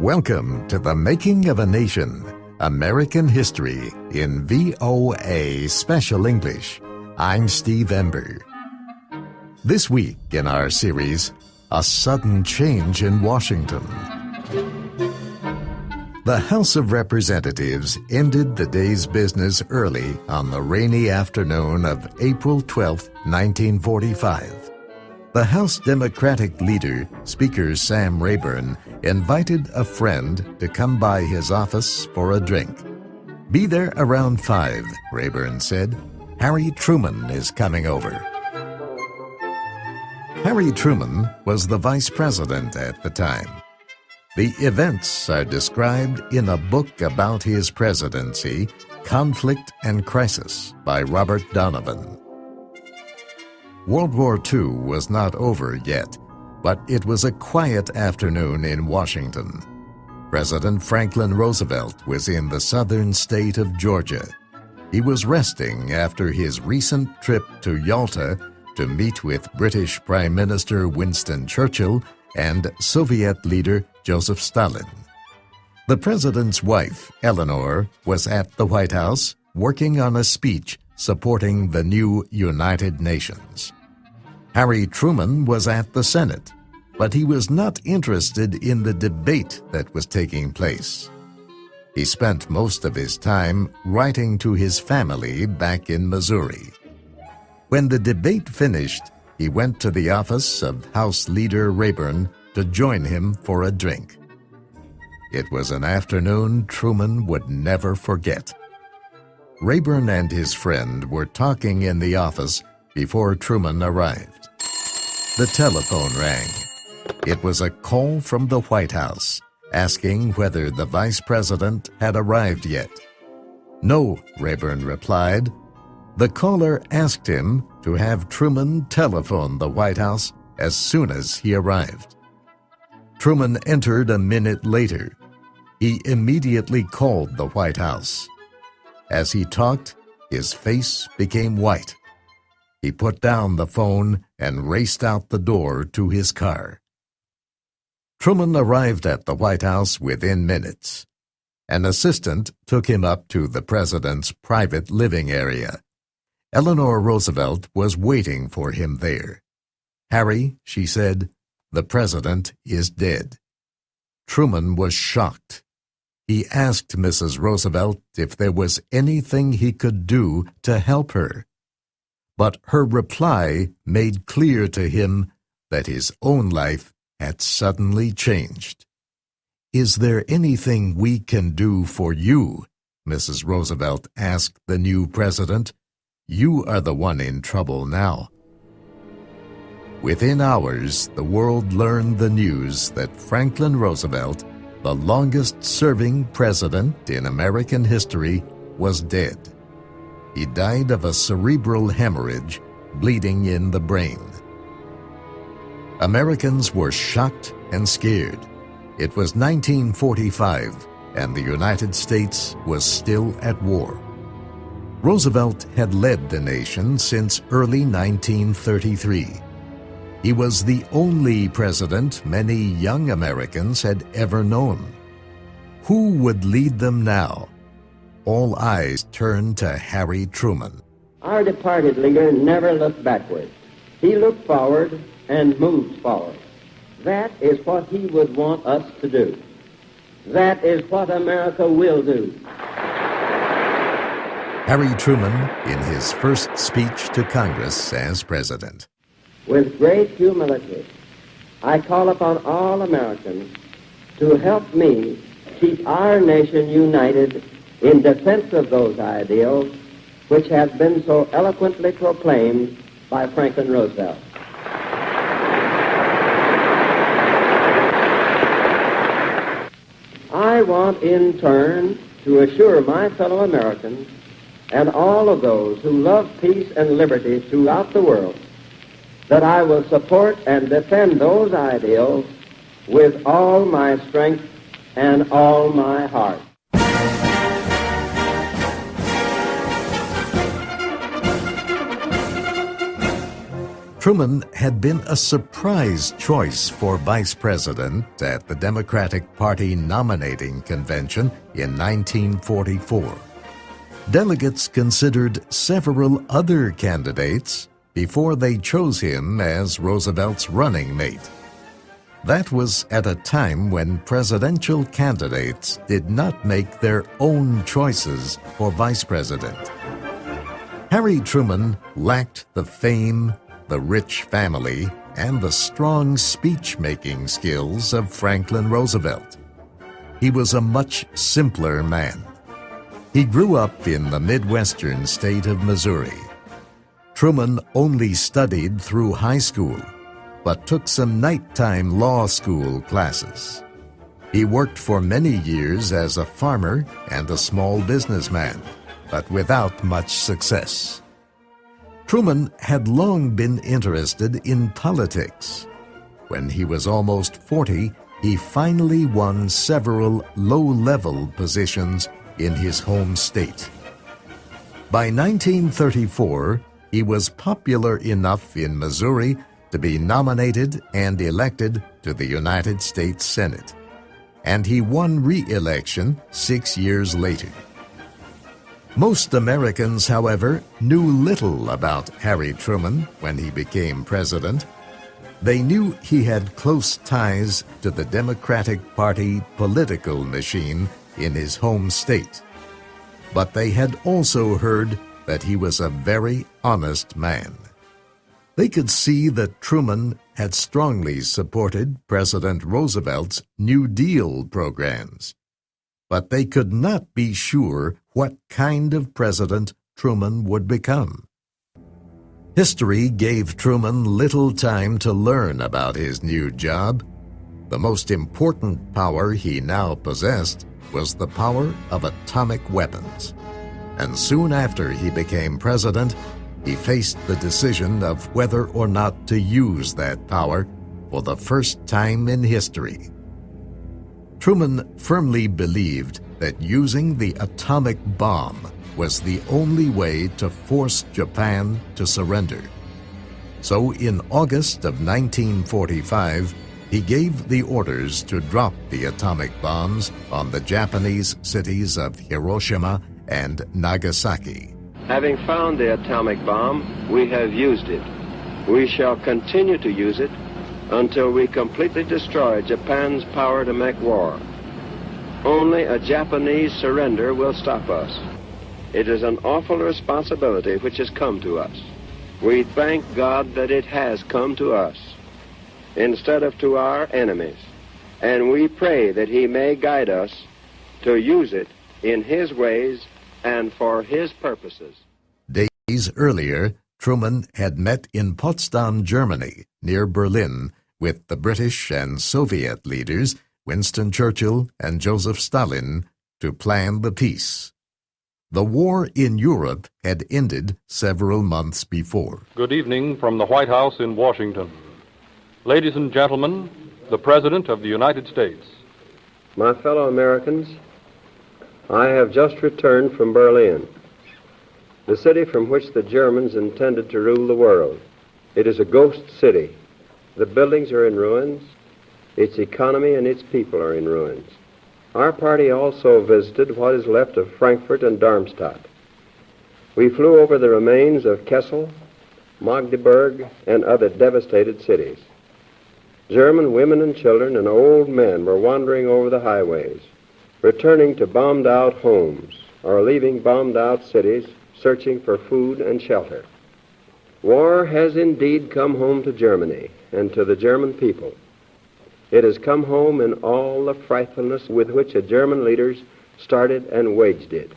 Welcome to The Making of a Nation, American History in VOA Special English. I'm Steve Ember. This week in our series, A Sudden Change in Washington. The House of Representatives ended the day's business early on the rainy afternoon of April 12, 1945. The House Democratic leader, Speaker Sam Rayburn, invited a friend to come by his office for a drink. "Be there around 5, Rayburn said. "Harry Truman is coming over." Harry Truman was the vice president at the time. The events are described in a book about his presidency, Conflict and Crisis, by Robert Donovan. World War II was not over yet, but it was a quiet afternoon in Washington. President Franklin Roosevelt was in the southern state of Georgia. He was resting after his recent trip to Yalta to meet with British Prime Minister Winston Churchill and Soviet leader Joseph Stalin. The president's wife, Eleanor, was at the White House working on a speech supporting the new United Nations. Harry Truman was at the Senate, but he was not interested in the debate that was taking place. He spent most of his time writing to his family back in Missouri. When the debate finished, he went to the office of House Leader Rayburn to join him for a drink. It was an afternoon Truman would never forget. Rayburn and his friend were talking in the office before Truman arrived. The telephone rang. It was a call from the White House, asking whether the vice president had arrived yet. "No," Rayburn replied. The caller asked him to have Truman telephone the White House as soon as he arrived. Truman entered a minute later. He immediately called the White House. As he talked, his face became white. He put down the phone and raced out the door to his car. Truman arrived at the White House within minutes. An assistant took him up to the president's private living area. Eleanor Roosevelt was waiting for him there. "Harry," she said, "the president is dead." Truman was shocked. He asked Mrs. Roosevelt if there was anything he could do to help her. But her reply made clear to him that his own life had suddenly changed. "Is there anything we can do for you?" Mrs. Roosevelt asked the new president. "You are the one in trouble now." Within hours, the world learned the news that Franklin Roosevelt, the longest-serving president in American history, was dead. He died of a cerebral hemorrhage, bleeding in the brain. Americans were shocked and scared. It was 1945, and the United States was still at war. Roosevelt had led the nation since early 1933. He was the only president many young Americans had ever known. Who would lead them now? All eyes turned to Harry Truman. Our departed leader never looked backward. He looked forward and moved forward. That is what he would want us to do. That is what America will do. Harry Truman in his first speech to Congress as president. With great humility, I call upon all Americans to help me keep our nation united in defense of those ideals which have been so eloquently proclaimed by Franklin Roosevelt. I want in turn to assure my fellow Americans and all of those who love peace and liberty throughout the world that I will support and defend those ideals with all my strength and all my heart. Truman had been a surprise choice for vice president at the Democratic Party nominating convention in 1944. Delegates considered several other candidates before they chose him as Roosevelt's running mate. That was at a time when presidential candidates did not make their own choices for vice president. Harry Truman lacked the fame, the rich family, and the strong speech-making skills of Franklin Roosevelt. He was a much simpler man. He grew up in the Midwestern state of Missouri. Truman only studied through high school, but took some nighttime law school classes. He worked for many years as a farmer and a small businessman, but without much success. Truman had long been interested in politics. When he was almost 40, he finally won several low-level positions in his home state. By 1934, he was popular enough in Missouri to be nominated and elected to the United States Senate, and he won re-election 6 years later. Most Americans, however, knew little about Harry Truman when he became president. They knew he had close ties to the Democratic Party political machine in his home state. But they had also heard that he was a very honest man. They could see that Truman had strongly supported President Roosevelt's New Deal programs. But they could not be sure what kind of president Truman would become. History gave Truman little time to learn about his new job. The most important power he now possessed was the power of atomic weapons. And soon after he became president, he faced the decision of whether or not to use that power for the first time in history. Truman firmly believed that using the atomic bomb was the only way to force Japan to surrender. So in August of 1945, he gave the orders to drop the atomic bombs on the Japanese cities of Hiroshima and Nagasaki. Having found the atomic bomb, we have used it. We shall continue to use it until we completely destroy Japan's power to make war. Only a Japanese surrender will stop us. It is an awful responsibility which has come to us. We thank God that it has come to us instead of to our enemies, and we pray that He may guide us to use it in His ways and for His purposes. Days earlier, Truman had met in Potsdam, Germany, near Berlin, with the British and Soviet leaders, Winston Churchill and Joseph Stalin, to plan the peace. The war in Europe had ended several months before. Good evening from the White House in Washington. Ladies and gentlemen, the President of the United States. My fellow Americans, I have just returned from Berlin, the city from which the Germans intended to rule the world. It is a ghost city. The buildings are in ruins. Its economy and its people are in ruins. Our party also visited what is left of Frankfurt and Darmstadt. We flew over the remains of Kassel, Magdeburg, and other devastated cities. German women and children and old men were wandering over the highways, returning to bombed-out homes or leaving bombed-out cities, searching for food and shelter. War has indeed come home to Germany and to the German people. It has come home in all the frightfulness with which the German leaders started and waged it.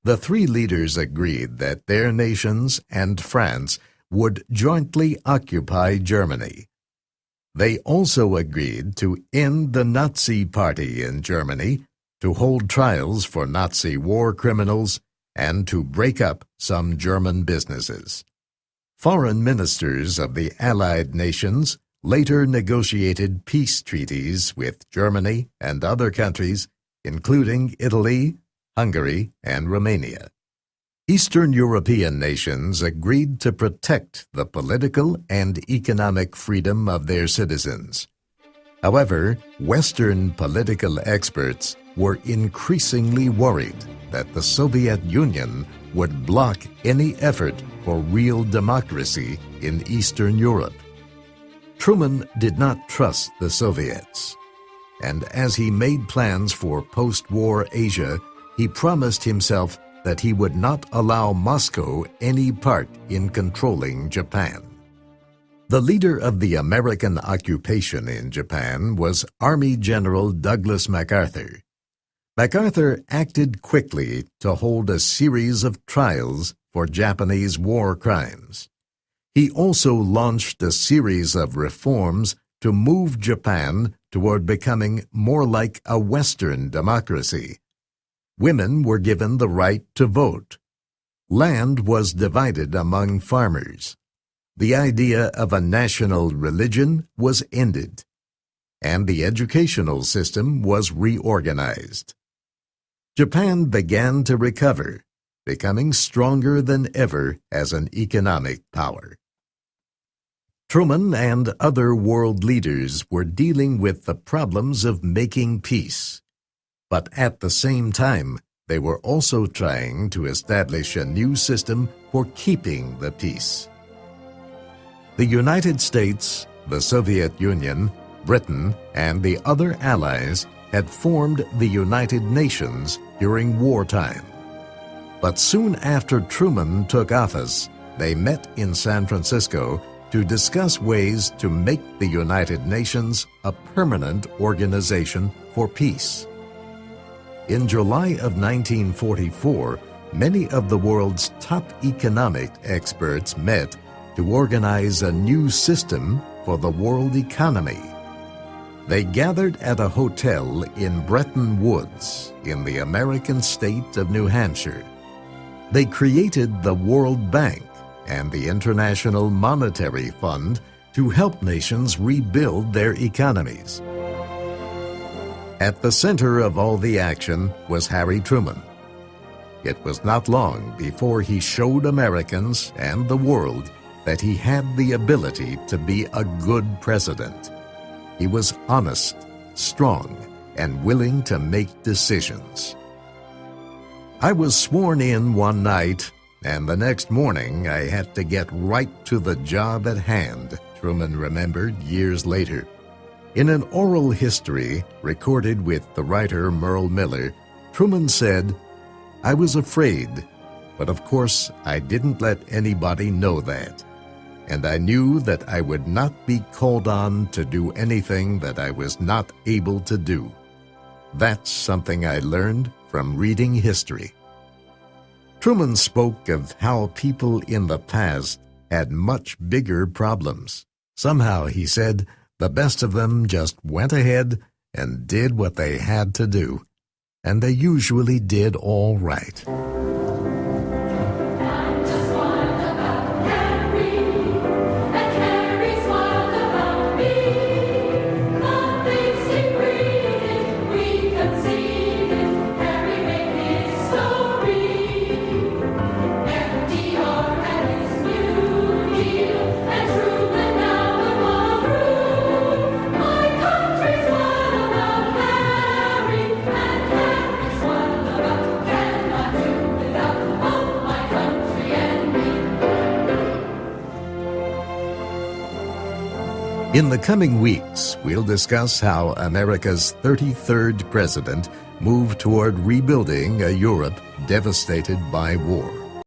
The three leaders agreed that their nations and France would jointly occupy Germany. They also agreed to end the Nazi Party in Germany, to hold trials for Nazi war criminals, and to break up some German businesses. Foreign ministers of the Allied nations later negotiated peace treaties with Germany and other countries, including Italy, Hungary, and Romania. Eastern European nations agreed to protect the political and economic freedom of their citizens. However, Western political experts were increasingly worried that the Soviet Union would block any effort for real democracy in Eastern Europe. Truman did not trust the Soviets, and as he made plans for post-war Asia, he promised himself that he would not allow Moscow any part in controlling Japan. The leader of the American occupation in Japan was Army General Douglas MacArthur. MacArthur acted quickly to hold a series of trials for Japanese war crimes. He also launched a series of reforms to move Japan toward becoming more like a Western democracy. Women were given the right to vote. Land was divided among farmers. The idea of a national religion was ended, and the educational system was reorganized. Japan began to recover, becoming stronger than ever as an economic power. Truman and other world leaders were dealing with the problems of making peace. But at the same time, they were also trying to establish a new system for keeping the peace. The United States, the Soviet Union, Britain, and the other allies had formed the United Nations during wartime. But soon after Truman took office, they met in San Francisco to discuss ways to make the United Nations a permanent organization for peace. In July of 1944, many of the world's top economic experts met to organize a new system for the world economy. They gathered at a hotel in Bretton Woods in the American state of New Hampshire. They created the World Bank and the International Monetary Fund to help nations rebuild their economies. At the center of all the action was Harry Truman. It was not long before he showed Americans and the world that he had the ability to be a good president. He was honest, strong, and willing to make decisions. I was sworn in one night, and the next morning I had to get right to the job at hand, Truman remembered years later. In an oral history recorded with the writer Merle Miller, Truman said, "I was afraid, but of course I didn't let anybody know that. And I knew that I would not be called on to do anything that I was not able to do. That's something I learned from reading history." Truman spoke of how people in the past had much bigger problems. Somehow, he said, the best of them just went ahead and did what they had to do, and they usually did all right. In the coming weeks, we'll discuss how America's 33rd president moved toward rebuilding a Europe devastated by war.